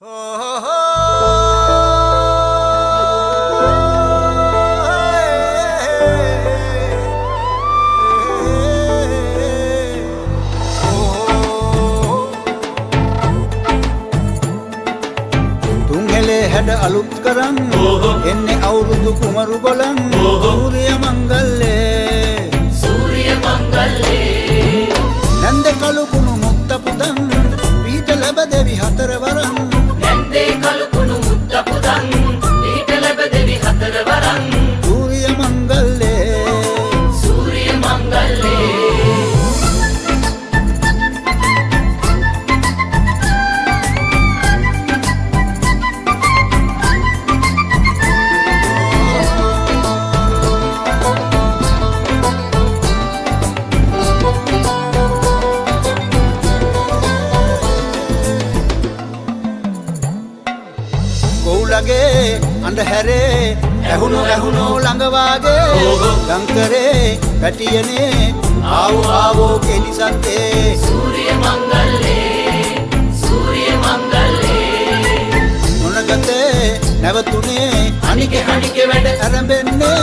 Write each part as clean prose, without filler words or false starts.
හැඩ අලුත් කරන් එන්නේ අවුරුදු කුමරු බලන් සූර්ය මංගල්ලේ නැන්ද කළු කුණු මුත්ත පුදන් පීඨ ලැබ දෙවි හතර වරන් නැන්දේ කළු කුණු මුත්ත පුදන් පීඨ ලැබ දෙවි හතර වරන් සූර්ය මංගල්ලේ කෝලගේ අන්ධහැරේ ඇහුණු ළඟවාගේ ගංකරේ පැටියනේ ආවෝ කෙලිසත්තේ සූර්ය මංගල්ලේ මොනගතේ නැවතුනේ හනිකේ වැඩ අරඹෙන්නේ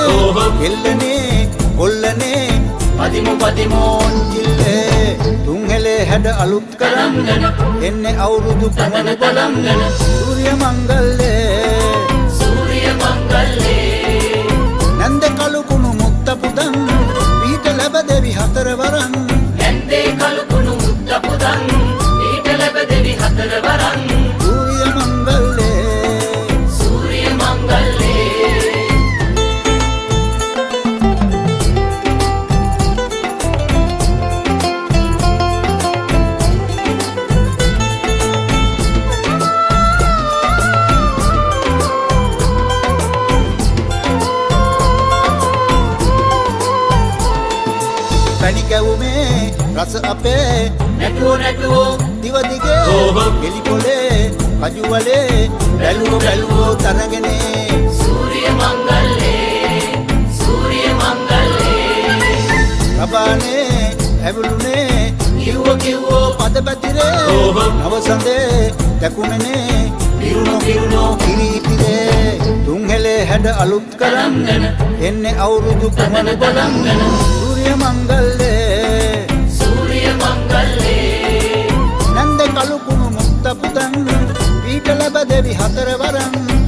එල්ලනේ කොල්ලනේ පදිමෝන් ජිල්ලේ තුන්හෙලේ හැඩ අලුත් කරන් එන්නේ අවුරුදු කුමරු බලන් සූර්ය මංගල්ලේ නැන්ද කළු කුණු මුත්ත පුදන් පීඨ ලැබ දෙවි හතර වරන් නැන්දේ කළු කුණු මුත්ත පුදන් පීඨ ලැබ දෙවි හතර වරන් සූර්ය මංගල්ලේ පැණි කැවුමේ රස අපේ නැටුවෝ දිවදිගේ එලි පොලේ කජුවලේ බැලුවෝ තරගනේ සූර්ය මංගල්ලේ රබානේ ඇවුලුනේ කිව්වෝ පද පැතිරේ නවසඳේ දැකුමනේ පිරුණෝ කිරීතිරේ තුන්හෙලේ හැඩ අලුත් කරන් එන්නේ අවුරුදු කුමරු බලන් සූර්ය මංගල්ලේ නැන්ද කළු කුණු මුත්ත පුතන් පීඨ ලැබ දෙවි හතර වරන්